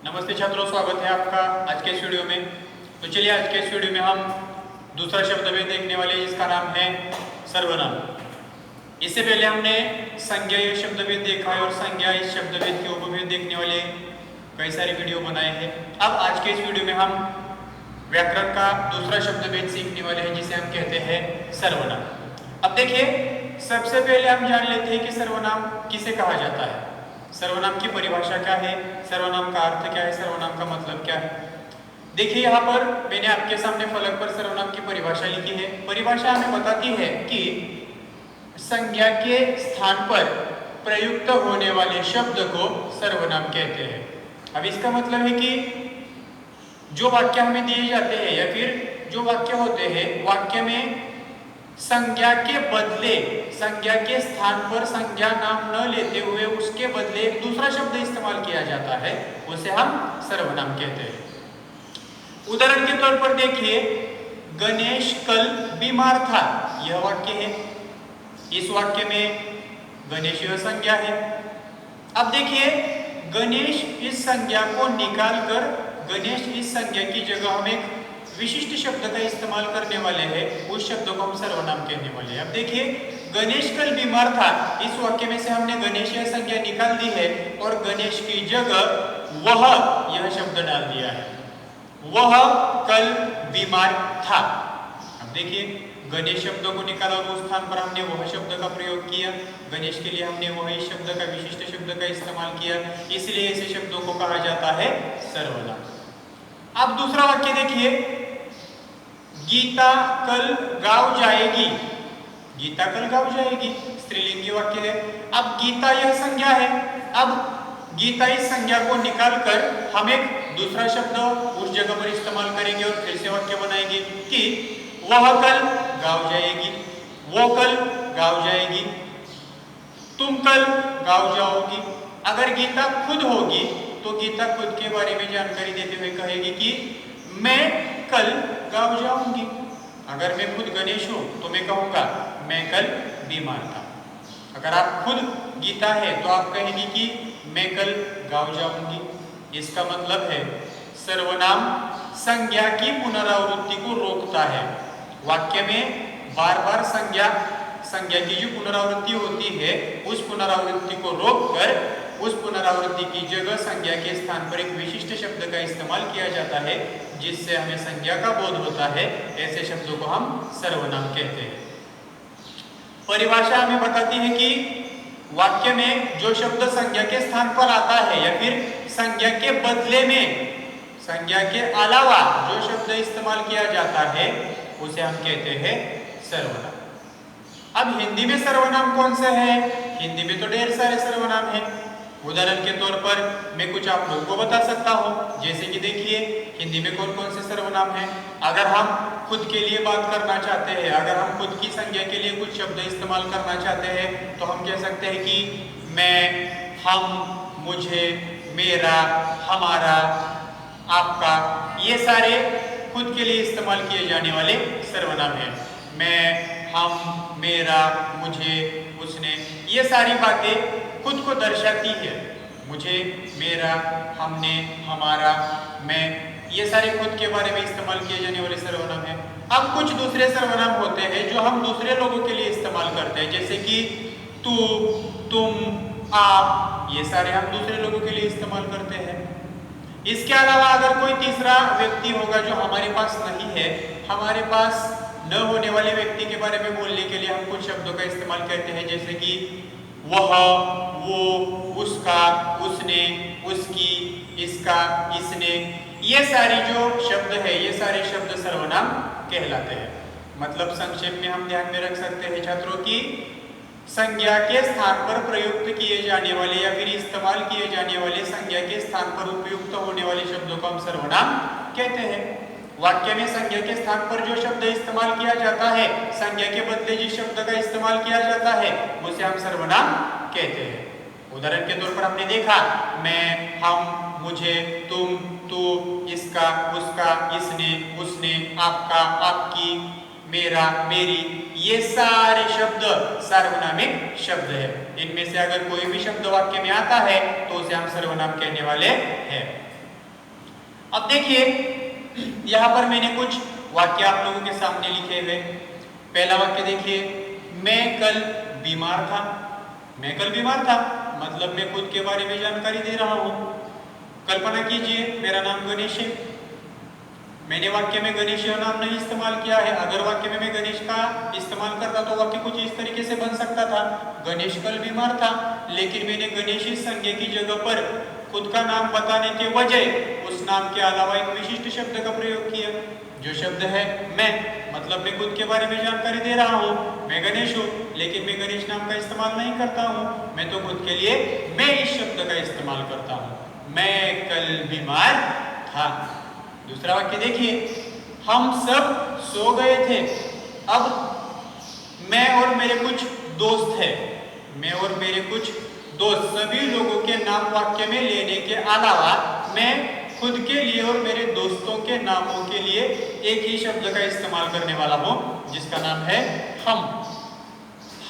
नमस्ते छात्रों, स्वागत है आपका आज के इस वीडियो में। तो चलिए आज के इस वीडियो में हम दूसरा शब्द भेद देखने वाले हैं जिसका नाम है सर्वनाम। इससे पहले हमने संज्ञा ये शब्द भेद देखा है और संज्ञा इस शब्द भेद के उपभेद देखने वाले कई सारे वीडियो बनाए हैं। अब आज के इस वीडियो में हम व्याकरण का दूसरा शब्द भेद सीखने वाले हैं जिसे हम कहते हैं सर्वनाम। अब देखिए, सबसे पहले हम जान लेते हैं कि सर्वनाम किसे कहा जाता है, सर्वनाम की परिभाषा क्या है, सर्वनाम का अर्थ क्या है, सर्वनाम का मतलब क्या है। देखिए यहाँ पर मैंने आपके सामने फलक पर सर्वनाम की परिभाषा लिखी है। परिभाषा हमें बताती है कि संज्ञा के स्थान पर प्रयुक्त होने वाले शब्द को सर्वनाम कहते हैं। अब इसका मतलब है कि जो वाक्य हमें दिए जाते हैं या फिर जो वाक्य होते हैं, वाक्य में संज्ञा के बदले, संज्ञा के स्थान पर संज्ञा नाम न लेते हुए उसके बदले एक दूसरा शब्द इस्तेमाल किया जाता है, उसे हम सर्वनाम कहते हैं। उदाहरण के तौर पर देखिए, गणेश कल बीमार था, यह वाक्य है। इस वाक्य में गणेश यह संज्ञा है। अब देखिए, गणेश इस संज्ञा को निकालकर गणेश इस संज्ञा की जगह हम एक विशिष्ट शब्द का इस्तेमाल करने वाले हैं, उस शब्द को हम सर्वनाम कहने वाले हैं। अब देखिए, गणेश कल बीमार था, इस वाक्य में से हमने गणेश यह संज्ञा निकाल दी है और गणेश की जगह वह यह शब्द डाल दिया है, वह कल बीमार था। अब देखिए, गणेश शब्द को निकाला और उस स्थान पर हमने वह शब्द का प्रयोग किया, गणेश के लिए हमने वही शब्द का विशिष्ट शब्द का इस्तेमाल किया, इसलिए ऐसे शब्दों को कहा जाता है सर्वनाम। अब दूसरा वाक्य देखिए, गीता कल गांव जाएगी, गीता कल गांव जाएगी, स्त्रीलिंगी वाक्य है। अब गीता यह संज्ञा है, अब गीता इस संज्ञा को निकालकर हम एक दूसरा शब्द उस जगह पर इस्तेमाल करेंगे और फिर से वाक्य बनाएंगे कि वह कल गांव जाएगी, वो कल गांव जाएगी, तुम कल गांव जाओगी। अगर गीता खुद होगी तो गीता खुद के बारे में जानकारी देते हुए कहेगी कि मैं कल गांव जाऊंगी। अगर मैं खुद गणेश हूं तो मैं कहूंगा मैं कल बीमार था। अगर आप खुद गीता है तो आप कहेंगी कि मैं कल गांव जाऊंगी। इसका मतलब है सर्वनाम संज्ञा की पुनरावृत्ति को रोकता है। वाक्य में बार बार संज्ञा की जो पुनरावृत्ति होती है, उस पुनरावृत्ति को रोककर उस पुनरावृत्ति की जगह संज्ञा के स्थान पर एक विशिष्ट शब्द का इस्तेमाल किया जाता है, जिससे हमें संज्ञा का बोध होता है। ऐसे शब्दों को हम सर्वनाम कहते हैं। परिभाषा हमें बताती है कि वाक्य में जो शब्द संज्ञा के स्थान पर आता है या फिर संज्ञा के बदले में, संज्ञा के अलावा जो शब्द इस्तेमाल किया जाता है, उसे हम कहते हैं सर्वनाम। अब हिंदी में सर्वनाम कौन सा है? हिंदी में तो ढेर सारे सर्वनाम हैं। उदाहरण के तौर पर मैं कुछ आप लोगों को बता सकता हूँ, जैसे कि देखिए, हिंदी में कौन कौन से सर्वनाम हैं। अगर हम खुद के लिए बात करना चाहते हैं, अगर हम खुद की संज्ञा के लिए कुछ शब्द इस्तेमाल करना चाहते हैं तो हम कह सकते हैं कि मैं, हम, मुझे, मेरा, हमारा, आपका, ये सारे खुद के लिए इस्तेमाल किए जाने वाले सर्वनाम हैं। मैं, हम, मेरा, मुझे, उसने, ये सारी बातें खुद को दर्शाती है। मुझे, मेरा, हमने, हमारा, मैं, ये सारे खुद के बारे में इस्तेमाल किए जाने वाले सर्वनाम हैं। अब कुछ दूसरे सर्वनाम होते हैं जो हम दूसरे लोगों के लिए इस्तेमाल करते हैं, जैसे कि तू, तुम, आप, ये सारे हम दूसरे लोगों के लिए इस्तेमाल करते हैं। इसके अलावा अगर कोई तीसरा व्यक्ति होगा जो हमारे पास नहीं है, हमारे पास न होने वाले व्यक्ति के बारे में बोलने के लिए हम कुछ शब्दों का इस्तेमाल करते हैं, जैसे कि वह, वो, उसका, उसने, उसकी, इसका, इसने, ये सारे जो शब्द है, ये सारे शब्द सर्वनाम कहलाते हैं। मतलब संक्षेप में हम ध्यान में रख सकते हैं छात्रों की संज्ञा के स्थान पर प्रयुक्त किए जाने वाले या फिर इस्तेमाल किए जाने वाले संज्ञा के स्थान पर उपयुक्त होने वाले शब्दों को हम सर्वनाम कहते हैं। वाक्य में संज्ञा के स्थान पर जो शब्द इस्तेमाल किया जाता है, संज्ञा के बदले जिस शब्द का इस्तेमाल किया जाता है, उसे हम सर्वनाम कहते हैं। उदाहरण के तौर पर हमने देखा, मैं, हम, मुझे, तुम, तू, इसका, उसका, इसने, उसने, आपका, आपकी, मेरा, मेरी, ये सारे शब्द सार्वनामिक शब्द है। इनमें से अगर कोई भी शब्द वाक्य में आता है तो उसे हम सर्वनाम कहने वाले हैं। अब देखिए यहाँ पर मैंने कुछ वाक्य आप लोगों के सामने लिखे हुए। पहला वाक्य देखिए, मैं कल बीमार था। मैं कल बीमार था मतलब मैं खुद के बारे में जानकारी दे रहा हूं। कल्पना कीजिए मेरा नाम गणेश है। मैंने वाक्य में गणेश नाम नहीं इस्तेमाल किया है। अगर वाक्य में मैं गणेश का इस्तेमाल करता तो वाक्य कुछ इस तरीके से बन सकता था, गणेश कल बीमार था, लेकिन मैंने गणेश इस संज्ञा की जगह पर खुद का नाम बताने के बजाय उस नाम के अलावा एक विशिष्ट शब्द का प्रयोग किया, जो शब्द है मैं। मतलब मैं खुद के बारे में जानकारी दे रहा हूँ, मैं गणेश हूँ, लेकिन मैं गणेश नाम का इस्तेमाल नहीं करता हूँ। मैं तो खुद के लिए मैं इस शब्द का इस्तेमाल करता हूँ, मैं कल बीमार था। दूसरा वाक्य देखिए, हम सब सो गए थे। अब मैं और मेरे कुछ दोस्त हैं, मैं और मेरे कुछ दोस्त, सभी लोगों के नाम वाक्य में लेने के अलावा मैं खुद के लिए और मेरे दोस्तों के नामों के लिए एक ही शब्द का इस्तेमाल करने वाला हूं, जिसका नाम है हम।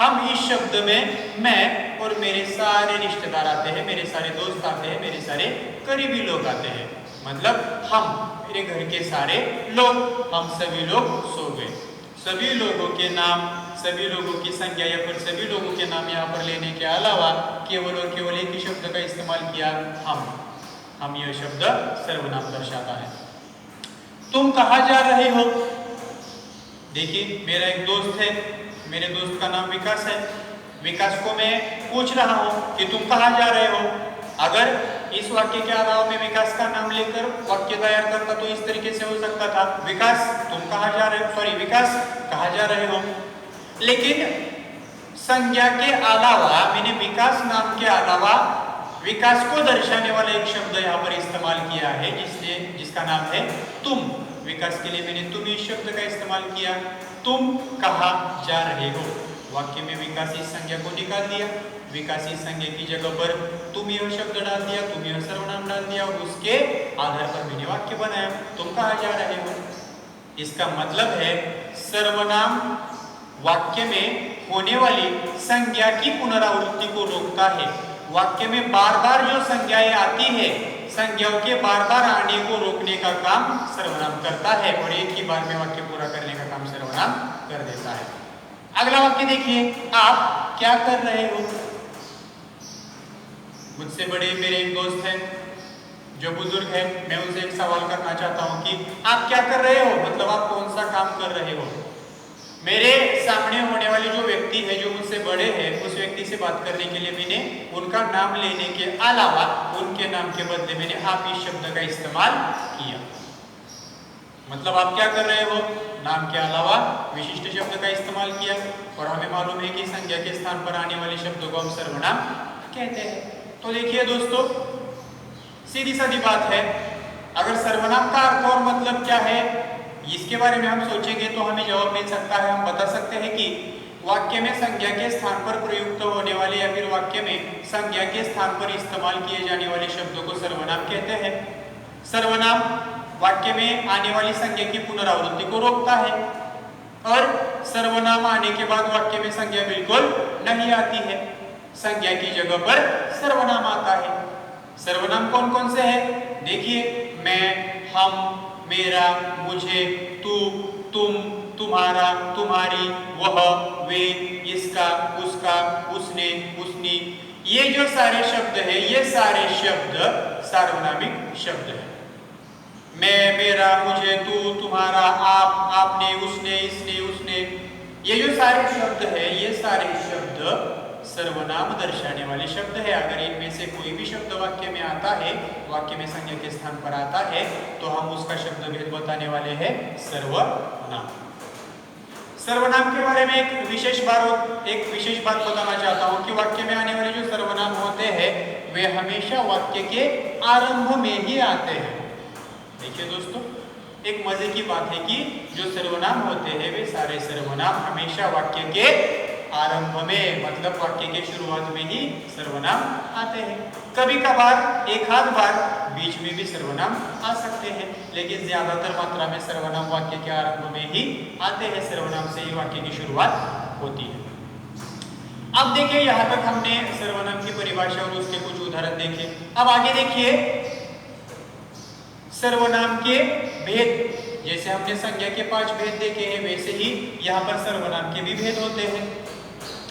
हम इस शब्द में मैं और मेरे सारे रिश्तेदार आते हैं, मेरे सारे दोस्त आते हैं, मेरे सारे करीबी लोग आते हैं। मतलब हम, मेरे घर के सारे लोग, हम सभी लोग सो गए। सभी लोगों के नाम, सभी लोगों की संख्या या फिर सभी लोगों के नाम यहाँ पर लेने के अलावा केवल और केवल एक ही शब्द का इस्तेमाल किया, हम। यह शब्द सर्वनाम दर्शाता है। तुम कहाँ जा रहे हो? देखिए मेरा एक दोस्त है, मेरे दोस्त का नाम विकास है। विकास को मैं पूछ रहा हूँ कि तुम कहाँ जा रहे हो। अगर इस वाक्य के अलावा मैं विकास का नाम लेकर वाक्य तैयार करता तो इस तरीके से हो सकता था, विकास तुम कहाँ जा रहे हो, सॉरी विकास कहाँ जा रहे हो। लेकिन संज्ञा के अलावा मैंने विकास नाम के अलावा विकास को दर्शाने वाला एक शब्द यहाँ पर इस्तेमाल किया है, जिसका नाम है तुम। विकास के लिए मैंने तुम इस शब्द का इस्तेमाल किया। तुम कहाँ जा रहे हो। वाक्य में विकास इस संज्ञा को निकाल दिया, विकास इस संज्ञा की जगह पर तुम यह शब्द डाल दिया, तुम यह सर्वनाम डाल दिया, उसके आधार पर मैंने वाक्य बनाया, तुम कहाँ जा रहे हो। इसका मतलब है सर्वनाम वाक्य में होने वाली संज्ञा की पुनरावृत्ति को रोकता है। वाक्य में बार बार जो संज्ञाएं आती है, संज्ञाओं के बार बार आने को रोकने का काम सर्वनाम करता है और एक ही बार में वाक्य पूरा करने का काम सर्वनाम कर देता है। अगला वाक्य देखिए, आप क्या कर रहे हो। मुझसे बड़े मेरे एक दोस्त हैं जो बुजुर्ग है, मैं उनसे एक सवाल करना चाहता हूं कि आप क्या कर रहे हो, मतलब आप कौन सा काम कर रहे हो। मेरे सामने होने वाले जो व्यक्ति है जो मुझसे बड़े हैं, उस व्यक्ति से बात करने के लिए मैंने उनका नाम लेने के अलावा उनके नाम के बदले मैंने आप इस शब्द का इस्तेमाल किया। मतलब आप क्या कर रहे हो, नाम के अलावा विशिष्ट शब्द का इस्तेमाल किया। और हमें मालूम है कि संज्ञा के स्थान पर आने वाले शब्दों को हम सर्वनाम कहते हैं। तो देखिए दोस्तों, सीधी सादी बात है, अगर सर्वनाम का अर्थ और मतलब क्या है इसके बारे में हम सोचेंगे तो हमें जवाब मिल सकता है। हम बता सकते हैं कि वाक्य में संज्ञा के स्थान पर प्रयुक्त होने वाले या फिर वाक्य में संज्ञा के स्थान पर इस्तेमाल किए जाने वाले शब्दों को सर्वनाम कहते हैं। सर्वनाम वाक्य में आने वाली संज्ञा की पुनरावृत्ति को रोकता है और सर्वनाम आने के बाद वाक्य में संज्ञा बिल्कुल नहीं आती है, संज्ञा की जगह पर सर्वनाम आता है। सर्वनाम कौन कौन से हैं? देखिए, मैं, हम, मेरा, मुझे, तू, तुम, तुम्हारा, तुम्हारी, वह, वे, इसका, उसका, उसने, उसनी, ये जो सारे शब्द है, ये सारे शब्द सार्वनामिक शब्द है। मैं, मेरा, मुझे, तू, तुम्हारा, आप, आपने, उसने, इसने, उसने, ये जो सारे शब्द है, ये सारे शब्द सर्वनाम दर्शाने वाले शब्द है। अगर इनमें से कोई भी शब्द वाक्य में आता है, वाक्य में संज्ञा के स्थान पर आता है, तो हम उसका शब्द भेद बताने वाले हैं सर्वनाम। सर्वनाम के बारे में एक विशेष बात बताना चाहता हूं कि वाक्य में आने वाले जो सर्वनाम होते हैं वे हमेशा वाक्य के आरंभ में ही आते हैं। देखिए दोस्तों, एक मजे की बात है कि जो सर्वनाम होते हैं वे सारे सर्वनाम हमेशा वाक्य के आरंभ में, मतलब वाक्य के शुरुआत में ही सर्वनाम आते हैं। कभी कभार एक आध बार बीच में भी सर्वनाम आ सकते हैं, लेकिन ज्यादातर मात्रा में सर्वनाम वाक्य के आरंभ में ही आते हैं। सर्वनाम से ही वाक्य की शुरुआत होती है। अब देखिए, यहाँ तक हमने सर्वनाम की परिभाषा और उसके कुछ उदाहरण देखे। अब आगे देखिए, सर्वनाम के भेद, जैसे हमने संज्ञा के 5 भेद देखे हैं वैसे ही यहाँ पर सर्वनाम के भी भेद होते हैं।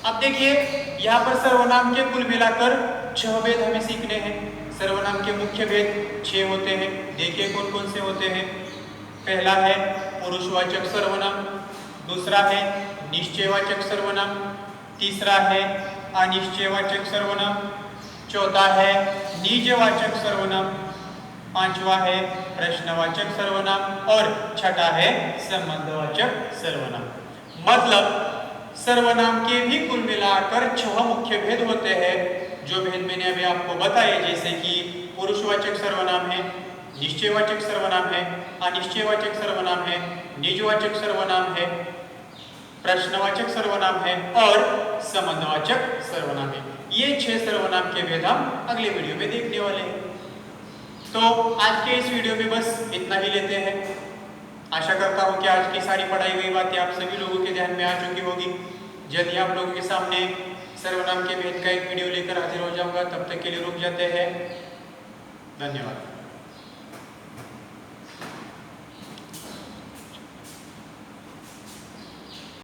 अब देखिए यहाँ पर सर्वनाम के कुल मिलाकर 6 भेद हमें सीखने हैं। सर्वनाम के मुख्य भेद 6 होते हैं। देखिए कौन कौन से होते हैं। पहला है पुरुषवाचक सर्वनाम, दूसरा है निश्चयवाचक सर्वनाम, तीसरा है अनिश्चयवाचक सर्वनाम, चौथा है निजवाचक सर्वनाम, पांचवा है प्रश्नवाचक सर्वनाम और छठा है संबंधवाचक सर्वनाम। मतलब सर्वनाम के भी कुल मिलाकर 6 मुख्य भेद होते हैं। जो भेद मैंने अभी आपको बताए, जैसे कि पुरुषवाचक सर्वनाम है, निश्चयवाचक सर्वनाम है, अनिश्चयवाचक सर्वनाम है, निजवाचक सर्वनाम है, प्रश्नवाचक सर्वनाम है और संबंधवाचक सर्वनाम है। ये 6 सर्वनाम के भेद हम अगले वीडियो में देखने वाले हैं। तो आज के इस वीडियो में बस इतना ही लेते हैं। आशा करता हूँ कि आज की सारी पढ़ाई हुई बातें आप सभी लोगों के ध्यान में आ चुकी होगी। जल्दी आप लोगों के सामने सर्वनाम के भेद का एक वीडियो लेकर हाजिर हो जाऊंगा। तब तक के लिए रुक जाते हैं। धन्यवाद।